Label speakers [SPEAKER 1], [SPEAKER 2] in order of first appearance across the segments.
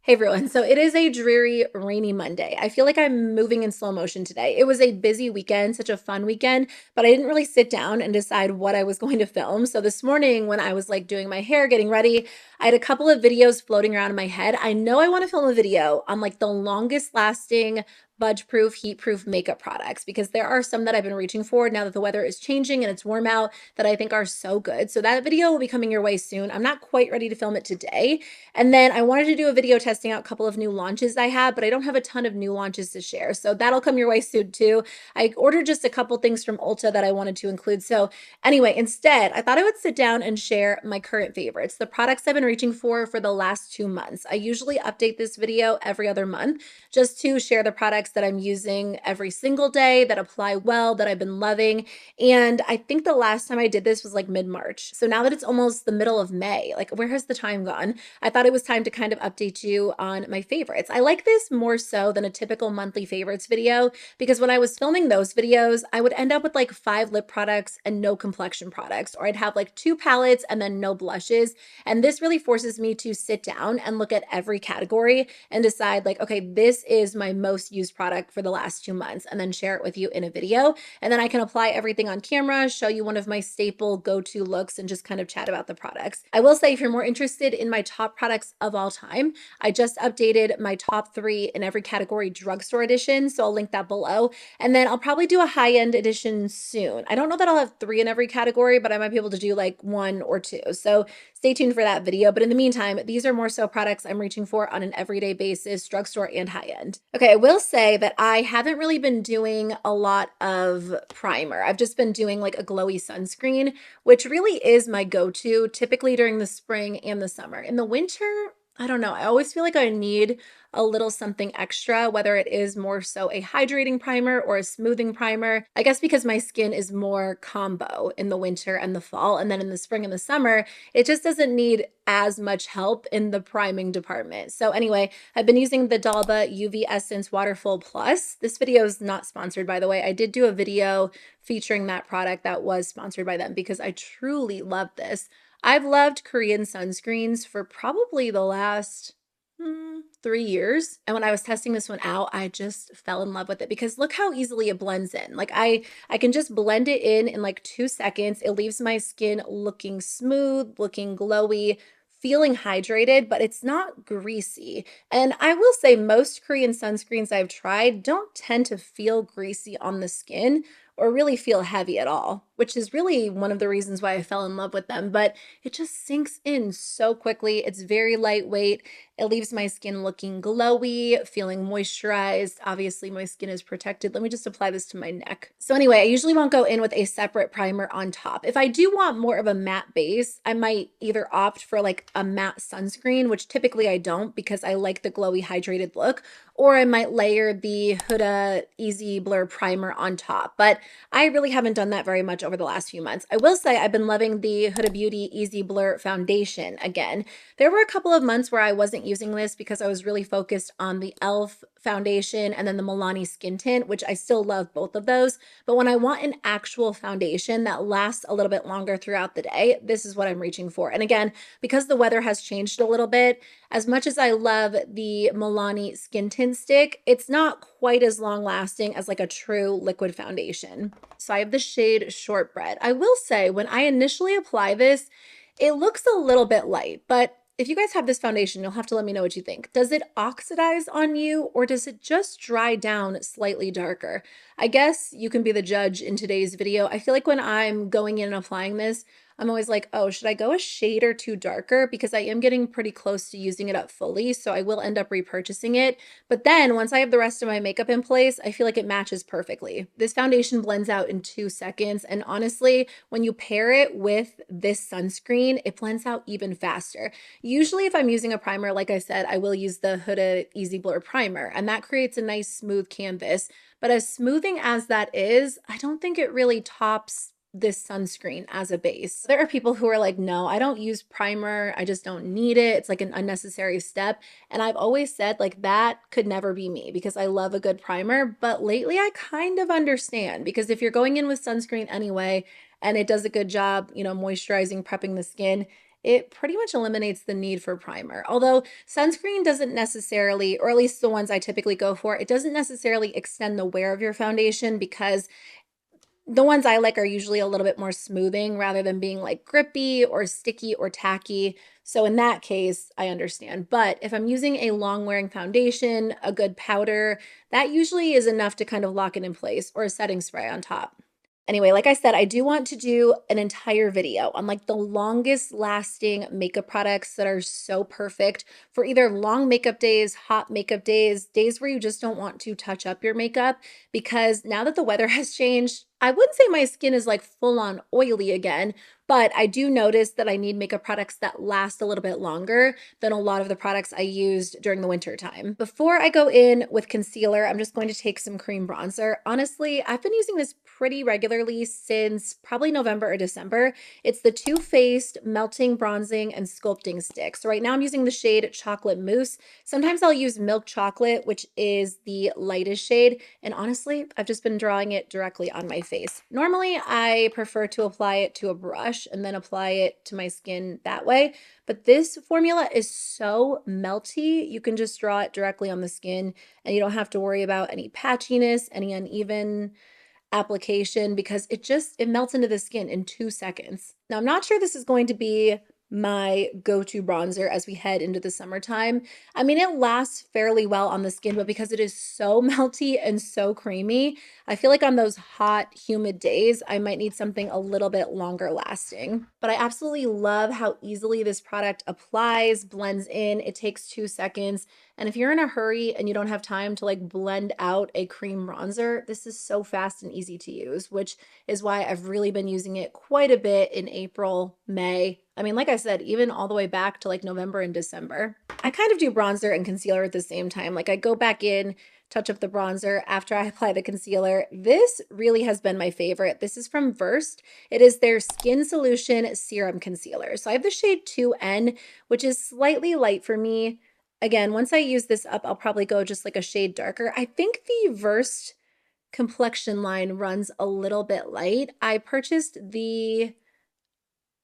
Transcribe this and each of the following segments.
[SPEAKER 1] Hey everyone, so it is a dreary, rainy Monday. I feel like I'm moving in slow motion today. It was a busy weekend, such a fun weekend, but I didn't really sit down and decide what I was going to film. So this morning, when I was like doing my hair, getting ready, I had a couple of videos floating around in my head. I know I want to film a video on like the longest lasting budge proof, heat proof makeup products because there are some that I've been reaching for now that the weather is changing and it's warm out that I think are so good. So that video will be coming your way soon. I'm not quite ready to film it today. And then I wanted to do a video testing out a couple of new launches I have, but I don't have a ton of new launches to share. So that'll come your way soon too. I ordered just a couple things from Ulta that I wanted to include. So anyway, instead, I thought I would sit down and share my current favorites, the products I've been reaching for the last 2 months. I usually update this video every other month just to share the products that I'm using every single day that apply well, that I've been loving. And I think the last time I did this was like mid-March. So now that it's almost the middle of May, like where has the time gone? I thought it was time to kind of update you on my favorites. I like this more so than a typical monthly favorites video because when I was filming those videos, I would end up with like 5 lip products and no complexion products, or I'd have like 2 palettes and then no blushes. And this really forces me to sit down and look at every category and decide like, okay, this is my most used product for the last 2 months, and then share it with you in a video. And then I can apply everything on camera, show you one of my staple go-to looks, and just kind of chat about the products. I will say if you're more interested in my top products of all time, I just updated my top 3 in every category drugstore edition, so I'll link that below. And then I'll probably do a high-end edition soon. I don't know that I'll have 3 in every category, but I might be able to do like 1 or 2. So stay tuned for that video. But in the meantime, these are more so products I'm reaching for on an everyday basis, drugstore and high-end. Okay, I will say that I haven't really been doing a lot of primer. I've just been doing like a glowy sunscreen, which really is my go-to typically during the spring and the summer. In the winter, I don't know. I always feel like I need a little something extra, whether it is more so a hydrating primer or a smoothing primer. I guess because my skin is more combo in the winter and the fall, and then in the spring and the summer, it just doesn't need as much help in the priming department. So anyway, I've been using the Dalba UV Essence Waterfull Plus. This video is not sponsored, by the way. I did do a video featuring that product that was sponsored by them because I truly love this. I've loved Korean sunscreens for probably the last 3 years. And when I was testing this one out, I just fell in love with it because look how easily it blends in. Like I can just blend it in like 2 seconds. It leaves my skin looking smooth, looking glowy, feeling hydrated, but it's not greasy. And I will say most Korean sunscreens I've tried don't tend to feel greasy on the skin or really feel heavy at all, which is really one of the reasons why I fell in love with them. But it just sinks in so quickly. It's very lightweight. It leaves my skin looking glowy, feeling moisturized. Obviously, my skin is protected. Let me just apply this to my neck. So anyway, I usually won't go in with a separate primer on top. If I do want more of a matte base, I might either opt for like a matte sunscreen, which typically I don't because I like the glowy hydrated look, or I might layer the Huda Easy Blur Primer on top. But I really haven't done that very much over the last few months. I will say I've been loving the Huda Beauty Easy Blur Foundation again. There were a couple of months where I wasn't using this because I was really focused on the e.l.f. foundation and then the Milani Skin Tint, which I still love both of those. But when I want an actual foundation that lasts a little bit longer throughout the day, this is what I'm reaching for. And again, because the weather has changed a little bit, as much as I love the Milani Skin Tint stick, it's not quite as long lasting as like a true liquid foundation. So I have the shade Shortbread. I will say when I initially apply this, it looks a little bit light, but if you guys have this foundation, you'll have to let me know what you think. Does it oxidize on you or does it just dry down slightly darker? I guess you can be the judge in today's video. I feel like when I'm going in and applying this, I'm always like, oh, should I go a shade or two darker? Because I am getting pretty close to using it up fully, so I will end up repurchasing it. But then once I have the rest of my makeup in place, I feel like it matches perfectly. This foundation blends out in 2 seconds, and honestly, when you pair it with this sunscreen, it blends out even faster. Usually if I'm using a primer, like I said, I will use the Huda Easy Blur Primer, and that creates a nice smooth canvas. But as smoothing as that is, I don't think it really tops this sunscreen as a base. There are people who are like, no, I don't use primer. I just don't need it. It's like an unnecessary step. And I've always said like that could never be me because I love a good primer. But lately I kind of understand because if you're going in with sunscreen anyway, and it does a good job, you know, moisturizing, prepping the skin, it pretty much eliminates the need for primer. Although sunscreen doesn't necessarily, or at least the ones I typically go for, it doesn't necessarily extend the wear of your foundation because the ones I like are usually a little bit more smoothing rather than being like grippy or sticky or tacky. So in that case, I understand. But if I'm using a long wearing foundation, a good powder, that usually is enough to kind of lock it in place, or a setting spray on top. Anyway, like I said, I do want to do an entire video on like the longest lasting makeup products that are so perfect for either long makeup days, hot makeup days, days where you just don't want to touch up your makeup. Because now that the weather has changed, I wouldn't say my skin is like full on oily again, but I do notice that I need makeup products that last a little bit longer than a lot of the products I used during the winter time. Before I go in with concealer, I'm just going to take some cream bronzer. Honestly, I've been using this pretty regularly since probably November or December. It's the Too Faced Melting Bronzing and Sculpting Stick. So right now I'm using the shade Chocolate Mousse. Sometimes I'll use Milk Chocolate, which is the lightest shade. And honestly, I've just been drawing it directly on my face. Normally, I prefer to apply it to a brush and then apply it to my skin that way. But this formula is so melty, you can just draw it directly on the skin and you don't have to worry about any patchiness, any uneven application, because it melts into the skin in 2 seconds. Now, I'm not sure this is going to be my go-to bronzer as we head into the summertime. I mean, it lasts fairly well on the skin, but because it is so melty and so creamy, I feel like on those hot, humid days, I might need something a little bit longer lasting. But I absolutely love how easily this product applies, blends in. It takes 2 seconds. And if you're in a hurry and you don't have time to like blend out a cream bronzer, this is so fast and easy to use, which is why I've really been using it quite a bit in April, May. I mean, like I said, even all the way back to like November and December. I kind of do bronzer and concealer at the same time. Like I go back in, touch up the bronzer after I apply the concealer. This really has been my favorite. This is from Versed. It is their Skin Solution Serum Concealer. So I have the shade 2N, which is slightly light for me. Again, once I use this up, I'll probably go just like a shade darker. I think the Versed complexion line runs a little bit light. I purchased the,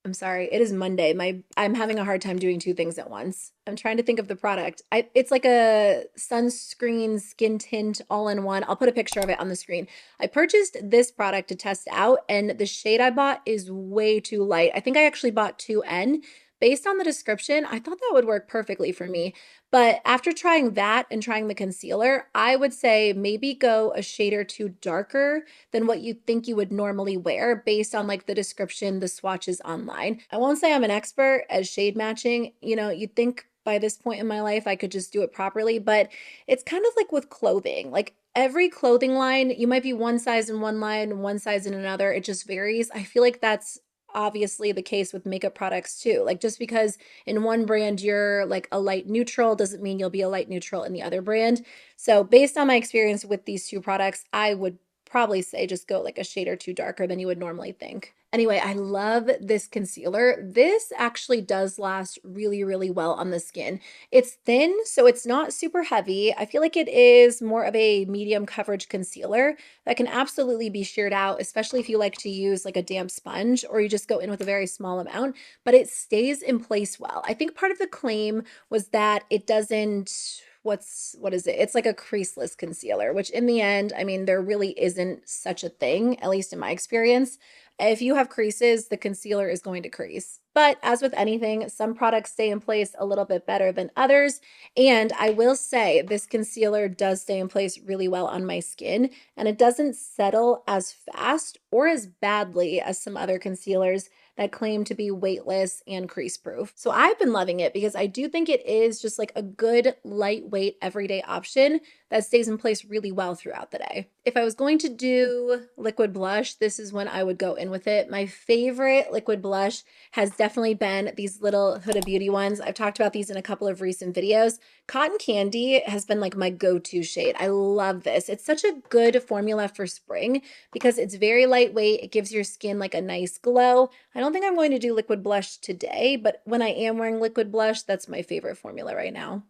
[SPEAKER 1] I'm sorry, it is Monday. I'm having a hard time doing two things at once. I'm trying to think of the product. It's like a sunscreen skin tint all in one. I'll put a picture of it on the screen. I purchased this product to test out, and the shade I bought is way too light. I think I actually bought 2N. Based on the description, I thought that would work perfectly for me. But after trying that and trying the concealer, I would say maybe go a shade or two darker than what you think you would normally wear based on like the description, the swatches online. I won't say I'm an expert at shade matching. You know, you'd think by this point in my life I could just do it properly, but it's kind of like with clothing. Like every clothing line, you might be one size in one line, one size in another. It just varies. I feel like that's obviously the case with makeup products too. Like just because in one brand you're like a light neutral doesn't mean you'll be a light neutral in the other brand. So based on my experience with these two products, I would probably say just go like a shade or two darker than you would normally think. Anyway, I love this concealer. This actually does last really, really well on the skin. It's thin, so it's not super heavy. I feel like it is more of a medium coverage concealer that can absolutely be sheared out, especially if you like to use like a damp sponge or you just go in with a very small amount, but it stays in place well. I think part of the claim was that it doesn't, what is it? It's like a creaseless concealer, which in the end, I mean, there really isn't such a thing, at least in my experience. If you have creases, the concealer is going to crease. But as with anything, some products stay in place a little bit better than others. And I will say this concealer does stay in place really well on my skin, and it doesn't settle as fast or as badly as some other concealers that claim to be weightless and crease proof. So I've been loving it because I do think it is just like a good lightweight everyday option that stays in place really well throughout the day. If I was going to do liquid blush, this is when I would go in with it. My favorite liquid blush has definitely been these little Huda Beauty ones. I've talked about these in a couple of recent videos. Cotton Candy has been like my go-to shade. I love this. It's such a good formula for spring because it's very lightweight. It gives your skin like a nice glow. I don't think I'm going to do liquid blush today, but when I am wearing liquid blush, that's my favorite formula right now.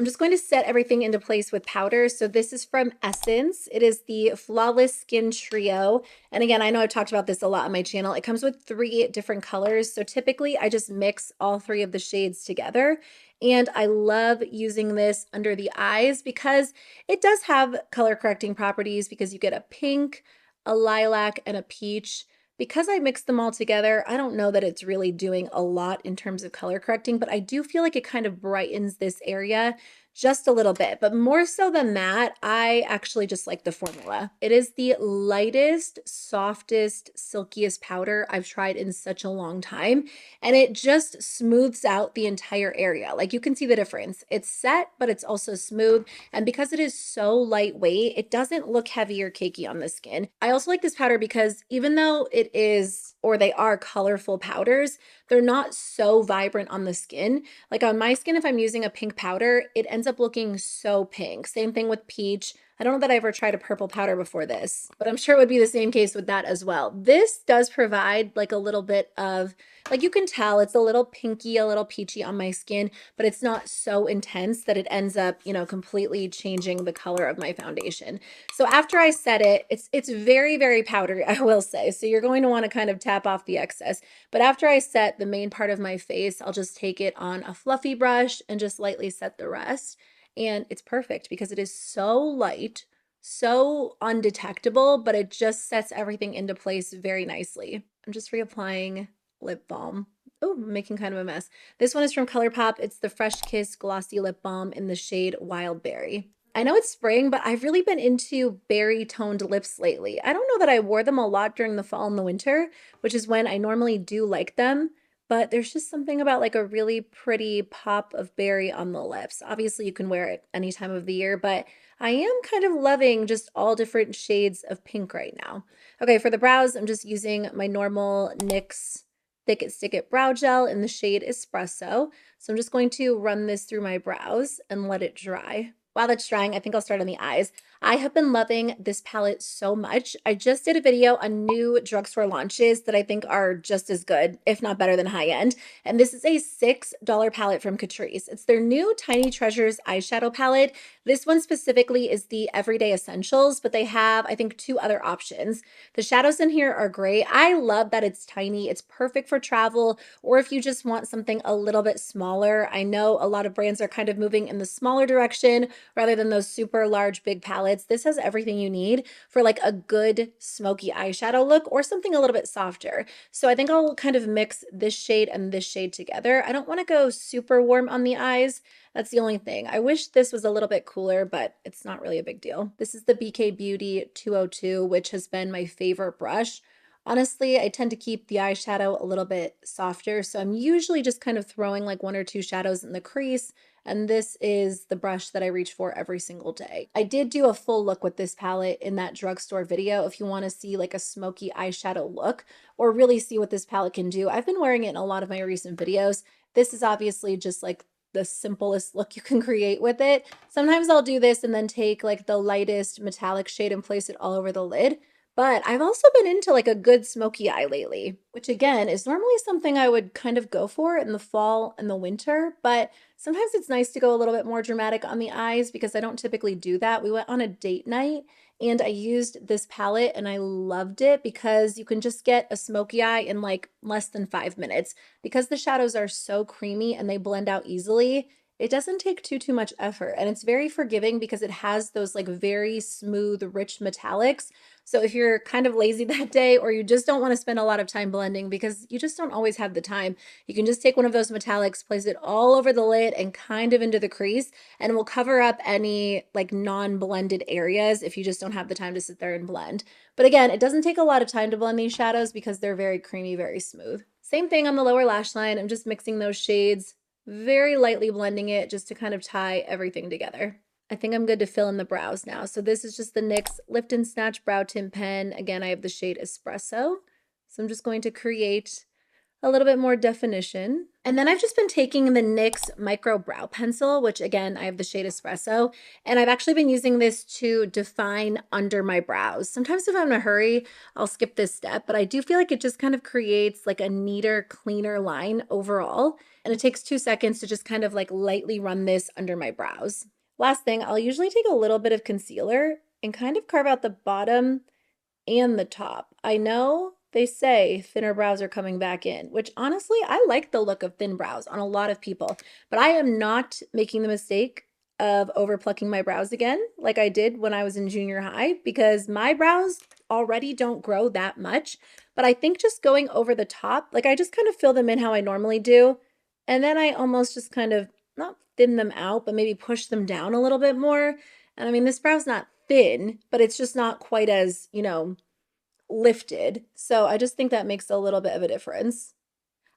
[SPEAKER 1] I'm just going to set everything into place with powder. So this is from Essence. It is the Flawless Skin Trio. And again, I know I've talked about this a lot on my channel. It comes with 3 different colors. So typically I just mix all 3 of the shades together. And I love using this under the eyes because it does have color correcting properties because you get a pink, a lilac, and a peach. Because I mixed them all together, I don't know that it's really doing a lot in terms of color correcting, but I do feel like it kind of brightens this area just a little bit. But more so than that, I actually just like the formula. It is the lightest, softest, silkiest powder I've tried in such a long time. And it just smooths out the entire area. Like you can see the difference. It's set, but it's also smooth. And because it is so lightweight, it doesn't look heavy or cakey on the skin. I also like this powder because even though it is, or they are colorful powders, they're not so vibrant on the skin. Like on my skin, if I'm using a pink powder, it ends up looking so pink. Same thing with peach. I don't know that I ever tried a purple powder before this, but I'm sure it would be the same case with that as well. This does provide like a little bit of, like you can tell it's a little pinky, a little peachy on my skin, but it's not so intense that it ends up, you know, completely changing the color of my foundation. So after I set it, it's very, very powdery, I will say. So you're going to want to kind of tap off the excess. But after I set the main part of my face, I'll just take it on a fluffy brush and just lightly set the rest. And it's perfect because it is so light, so undetectable, but it just sets everything into place very nicely. I'm just reapplying lip balm. Oh, I'm making kind of a mess. This one is from ColourPop. It's the Fresh Kiss Glossy Lip Balm in the shade Wild Berry. I know it's spring, but I've really been into berry toned lips lately. I don't know that I wore them a lot during the fall and the winter, which is when I normally do like them, but there's just something about like a really pretty pop of berry on the lips. Obviously you can wear it any time of the year, but I am kind of loving just all different shades of pink right now. Okay, for the brows, I'm just using my normal NYX Thick It Stick It Brow Gel in the shade Espresso. So I'm just going to run this through my brows and let it dry. While that's drying, I think I'll start on the eyes. I have been loving this palette so much. I just did a video on new drugstore launches that I think are just as good, if not better than high end. And this is a $6 palette from Catrice. It's their new Tiny Treasures eyeshadow palette. This one specifically is the Everyday Essentials, but they have, I think, 2 other options. The shadows in here are great. I love that it's tiny. It's perfect for travel, or if you just want something a little bit smaller. I know a lot of brands are kind of moving in the smaller direction rather than those super large, big palettes. This has everything you need for like a good smoky eyeshadow look or something a little bit softer. So I think I'll kind of mix this shade and this shade together. I don't want to go super warm on the eyes. That's the only thing. I wish this was a little bit cooler, but it's not really a big deal. This is the BK Beauty 202, which has been my favorite brush. Honestly, I tend to keep the eyeshadow a little bit softer, so I'm usually just kind of throwing like 1 or 2 shadows in the crease, and this is the brush that I reach for every single day. I did do a full look with this palette in that drugstore video if you want to see like a smoky eyeshadow look or really see what this palette can do. I've been wearing it in a lot of my recent videos. This is obviously just like the simplest look you can create with it. Sometimes I'll do this and then take like the lightest metallic shade and place it all over the lid. But I've also been into like a good smoky eye lately, which again is normally something I would kind of go for in the fall and the winter, but sometimes it's nice to go a little bit more dramatic on the eyes because I don't typically do that. We went on a date night and I used this palette and I loved it because you can just get a smoky eye in like less than 5 minutes. Because the shadows are so creamy and they blend out easily, it doesn't take too much effort, and it's very forgiving because it has those like very smooth, rich metallics. So if you're kind of lazy that day or you just don't want to spend a lot of time blending because you just don't always have the time, you can just take one of those metallics, place it all over the lid and kind of into the crease, and it will cover up any like non-blended areas if you just don't have the time to sit there and blend. But again, it doesn't take a lot of time to blend these shadows because they're very creamy, very smooth. Same thing on the lower lash line. I'm just mixing those shades, very lightly blending it just to kind of tie everything together. I think I'm good to fill in the brows now. So this is just the NYX Lift and Snatch Brow Tint Pen. Again, I have the shade Espresso. So I'm just going to create a little bit more definition. And then I've just been taking the NYX Micro Brow Pencil, which again, I have the shade Espresso, and I've actually been using this to define under my brows. Sometimes if I'm in a hurry, I'll skip this step, but I do feel like it just kind of creates like a neater, cleaner line overall. And it takes 2 seconds to just kind of like lightly run this under my brows. Last thing, I'll usually take a little bit of concealer and kind of carve out the bottom and the top. I know they say thinner brows are coming back in, which honestly, I like the look of thin brows on a lot of people, but I am not making the mistake of over plucking my brows again like I did when I was in junior high, because my brows already don't grow that much. But I think just going over the top, like I just kind of fill them in how I normally do. And then I almost just kind of not thin them out, but maybe push them down a little bit more. And I mean, this brow's not thin, but it's just not quite as, lifted. So I just think that makes a little bit of a difference.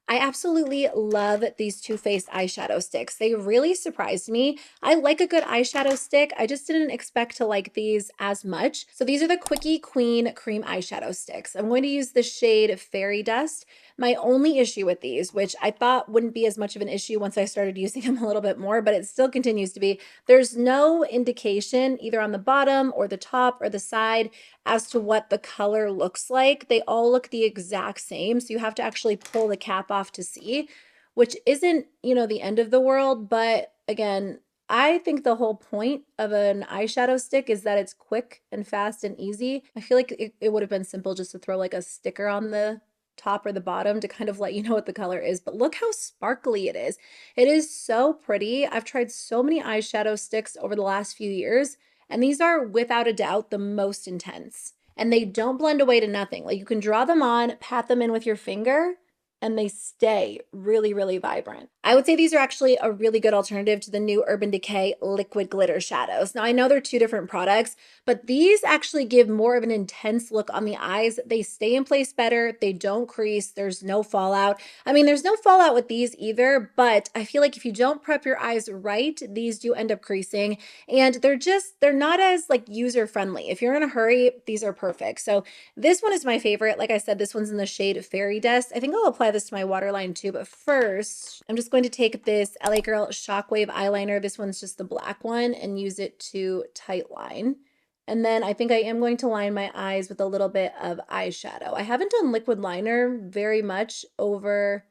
[SPEAKER 1] I absolutely love these Too Faced eyeshadow sticks. They really surprised me. I like a good eyeshadow stick. I just didn't expect to like these as much. So these are the Quickie Queen Cream Eyeshadow Sticks. I'm going to use the shade Fairy Dust. My only issue with these, which I thought wouldn't be as much of an issue once I started using them a little bit more, but it still continues to be, there's no indication either on the bottom or the top or the side as to what the color looks like. They all look the exact same, so you have to actually pull the cap off to see, which isn't, the end of the world. But again, I think the whole point of an eyeshadow stick is that it's quick and fast and easy. I feel like it would have been simple just to throw like a sticker on the top or the bottom to kind of let you know what the color is, but look how sparkly it is. It is so pretty. I've tried so many eyeshadow sticks over the last few years, and these are without a doubt the most intense. And they don't blend away to nothing. Like you can draw them on, pat them in with your finger, and they stay really, really vibrant. I would say these are actually a really good alternative to the new Urban Decay liquid glitter shadows. Now I know they're two different products, but these actually give more of an intense look on the eyes. They stay in place better. They don't crease. There's no fallout. I mean, there's no fallout with these either, but I feel like if you don't prep your eyes right, these do end up creasing, and they're not as like user friendly. If you're in a hurry, these are perfect. So this one is my favorite. Like I said, this one's in the shade Fairy Dust. I think I'll apply this to my waterline too, but first I'm just going to take this LA Girl Shockwave eyeliner. This one's just the black one, and use it to tight line. And then I think I am going to line my eyes with a little bit of eyeshadow. I haven't done liquid liner very much over,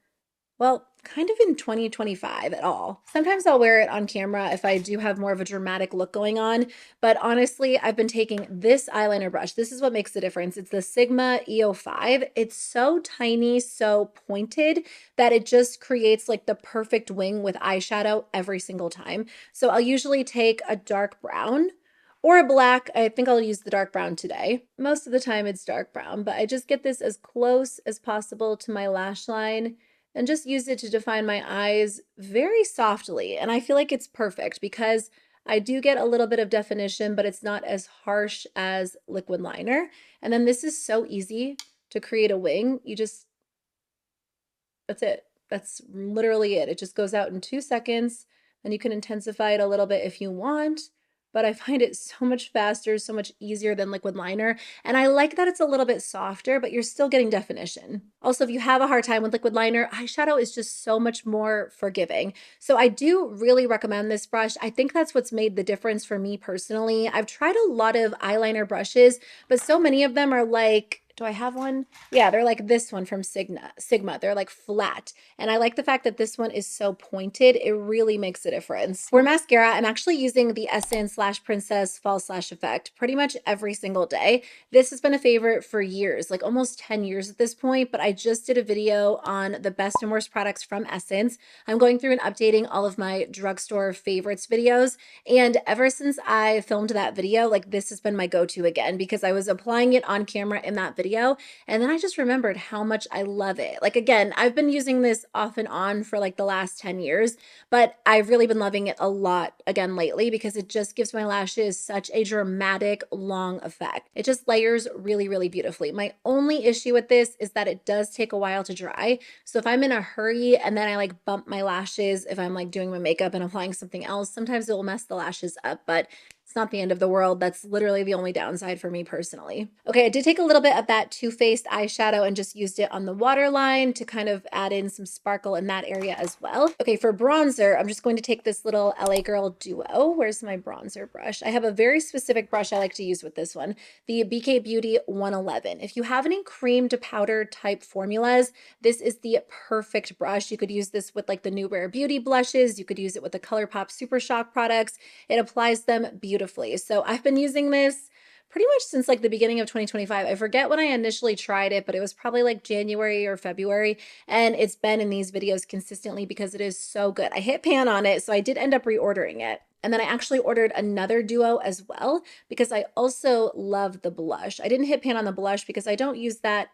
[SPEAKER 1] well, kind of in 2025 at all. Sometimes I'll wear it on camera if I do have more of a dramatic look going on, but honestly, I've been taking this eyeliner brush. This is what makes the difference. It's the Sigma EO5. It's so tiny, so pointed that it just creates like the perfect wing with eyeshadow every single time. So I'll usually take a dark brown or a black. I think I'll use the dark brown today. Most of the time it's dark brown, but I just get this as close as possible to my lash line and just use it to define my eyes very softly. And I feel like it's perfect because I do get a little bit of definition, but it's not as harsh as liquid liner. And then this is so easy to create a wing. That's it. That's literally it. It just goes out in 2 seconds, and you can intensify it a little bit if you want. But I find it so much faster, so much easier than liquid liner. And I like that it's a little bit softer, but you're still getting definition. Also, if you have a hard time with liquid liner, eyeshadow is just so much more forgiving. So I do really recommend this brush. I think that's what's made the difference for me personally. I've tried a lot of eyeliner brushes, but so many of them are like, do I have one? Yeah, they're like this one from Sigma. They're like flat. And I like the fact that this one is so pointed. It really makes a difference. For mascara, I'm actually using the Essence Princess False Lash Effect pretty much every single day. This has been a favorite for years, like almost 10 years at this point, but I just did a video on the best and worst products from Essence. I'm going through and updating all of my drugstore favorites videos. And ever since I filmed that video, like this has been my go-to again, because I was applying it on camera in that video. And then I just remembered how much I love it. Like, again, I've been using this off and on for like the last 10 years, but I've really been loving it a lot again lately because it just gives my lashes such a dramatic, long effect. It just layers really, really beautifully. My only issue with this is that it does take a while to dry. So if I'm in a hurry and then I like bump my lashes, if I'm like doing my makeup and applying something else, sometimes it will mess the lashes up, but it's It's not the end of the world. That's literally the only downside for me personally. Okay, I did take a little bit of that Too Faced eyeshadow and just used it on the waterline to kind of add in some sparkle in that area as well. Okay, for bronzer, I'm just going to take this little LA Girl Duo. Where's my bronzer brush? I have a very specific brush I like to use with this one, the BK Beauty 111. If you have any cream to powder type formulas, this is the perfect brush. You could use this with like the new Rare Beauty blushes. You could use it with the ColourPop Super Shock products. It applies them beautifully. So I've been using this pretty much since like the beginning of 2025. I forget when I initially tried it, but it was probably like January or February. And it's been in these videos consistently because it is so good. I hit pan on it, so I did end up reordering it. And then I actually ordered another duo as well because I also love the blush. I didn't hit pan on the blush because I don't use that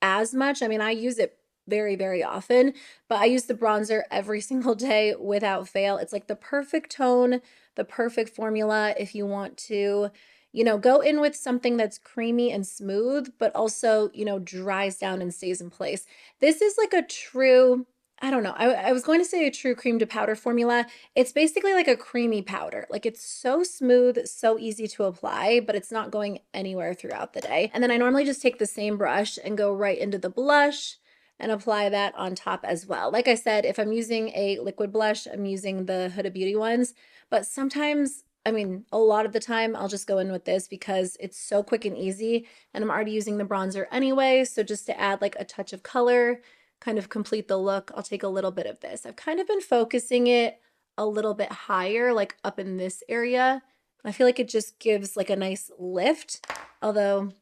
[SPEAKER 1] as much. I mean, I use it very, very often, but I use the bronzer every single day without fail. It's like the perfect tone, the perfect formula if you want to, you know, go in with something that's creamy and smooth, but also, you know, dries down and stays in place. This is like a true, I don't know, I was going to say a true cream to powder formula. It's basically like a creamy powder. Like it's so smooth, so easy to apply, but it's not going anywhere throughout the day. And then I normally just take the same brush and go right into the blush and apply that on top as well. Like I said, if I'm using a liquid blush, I'm using the Huda Beauty ones, but sometimes, I mean, a lot of the time I'll just go in with this because it's so quick and easy and I'm already using the bronzer anyway. So just to add like a touch of color, kind of complete the look, I'll take a little bit of this. I've kind of been focusing it a little bit higher, like up in this area. I feel like it just gives like a nice lift, although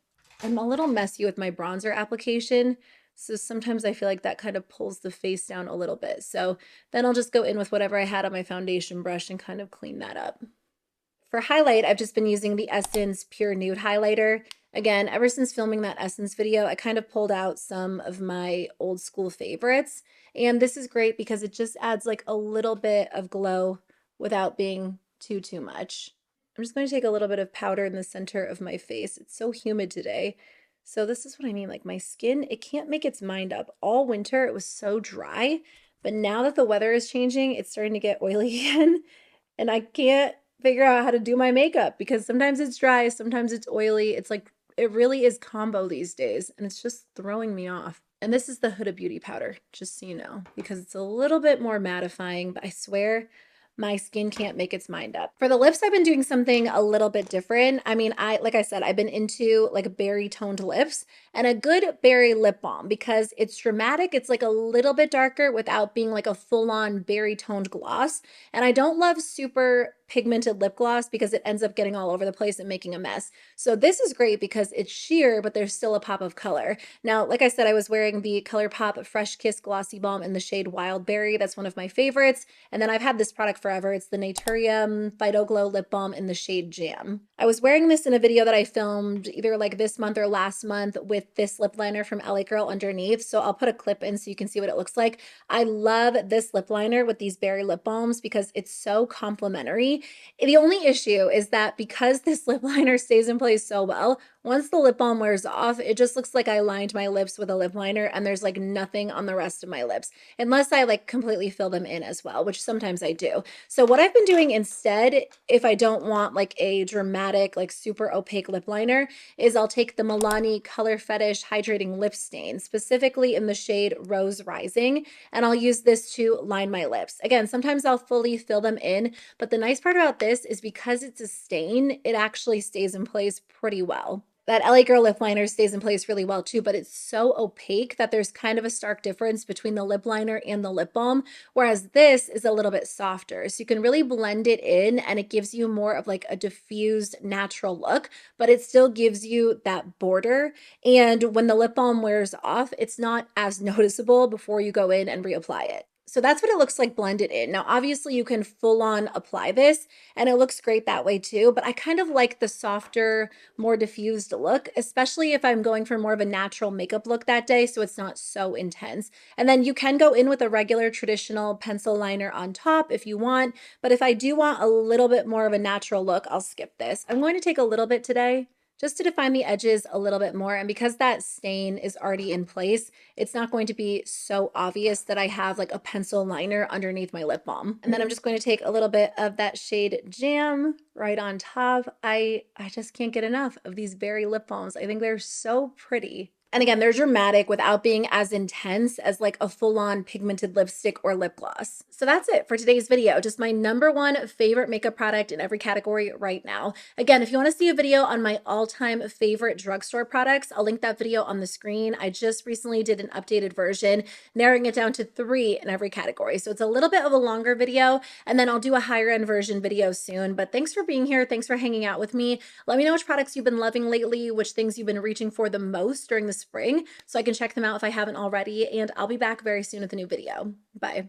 [SPEAKER 1] I'm a little messy with my bronzer application. So sometimes I feel like that kind of pulls the face down a little bit. So then I'll just go in with whatever I had on my foundation brush and kind of clean that up. For highlight, I've just been using the Essence Pure Nude Highlighter. Again, ever since filming that Essence video, I kind of pulled out some of my old school favorites. And this is great because it just adds like a little bit of glow without being too much. I'm just going to take a little bit of powder in the center of my face. It's so humid today. So this is what I mean, like my skin, it can't make its mind up. All winter, it was so dry, but now that the weather is changing, it's starting to get oily again, and I can't figure out how to do my makeup because sometimes it's dry, sometimes it's oily. It's like, it really is combo these days, and it's just throwing me off. And this is the Huda Beauty powder, just so you know, because it's a little bit more mattifying, but I swear, my skin can't make its mind up. For the lips, I've been doing something a little bit different. I mean, like I said, I've been into like berry toned lips and a good berry lip balm because it's dramatic. It's like a little bit darker without being like a full on berry toned gloss. And I don't love super pigmented lip gloss because it ends up getting all over the place and making a mess. So this is great because it's sheer, but there's still a pop of color. Now, like I said, I was wearing the ColourPop Fresh Kiss Glossy Balm in the shade Wild Berry. That's one of my favorites. And then I've had this product forever. It's the Naturium Phyto-Glow Lip Balm in the shade Jam. I was wearing this in a video that I filmed either like this month or last month with this lip liner from LA Girl underneath. So I'll put a clip in so you can see what it looks like. I love this lip liner with these berry lip balms because it's so complimentary. The only issue is that because this lip liner stays in place so well, once the lip balm wears off, it just looks like I lined my lips with a lip liner and there's like nothing on the rest of my lips, unless I like completely fill them in as well, which sometimes I do. So what I've been doing instead, if I don't want like a dramatic, like super opaque lip liner, is I'll take the Milani Color Fetish Hydrating Lip Stain, specifically in the shade Rose Rising, and I'll use this to line my lips. Again, sometimes I'll fully fill them in, but the nice part about this is because it's a stain, it actually stays in place pretty well. That LA Girl lip liner stays in place really well too, but it's so opaque that there's kind of a stark difference between the lip liner and the lip balm, whereas this is a little bit softer. So you can really blend it in and it gives you more of like a diffused natural look, but it still gives you that border. And when the lip balm wears off, it's not as noticeable before you go in and reapply it. So that's what it looks like blended in. Now, obviously you can full on apply this and it looks great that way too, but I kind of like the softer, more diffused look, especially if I'm going for more of a natural makeup look that day, so it's not so intense. And then you can go in with a regular traditional pencil liner on top if you want, but if I do want a little bit more of a natural look, I'll skip this. I'm going to take a little bit today just to define the edges a little bit more. And because that stain is already in place, it's not going to be so obvious that I have like a pencil liner underneath my lip balm. And then I'm just going to take a little bit of that shade Jam right on top. I just can't get enough of these berry lip balms. I think they're so pretty. And again, they're dramatic without being as intense as like a full-on pigmented lipstick or lip gloss. So that's it for today's video. Just my #1 favorite makeup product in every category right now. Again, if you want to see a video on my all-time favorite drugstore products, I'll link that video on the screen. I just recently did an updated version, narrowing it down to 3 in every category. So it's a little bit of a longer video, and then I'll do a higher end version video soon. But thanks for being here. Thanks for hanging out with me. Let me know which products you've been loving lately, which things you've been reaching for the most during the spring, so I can check them out if I haven't already, and I'll be back very soon with a new video. Bye.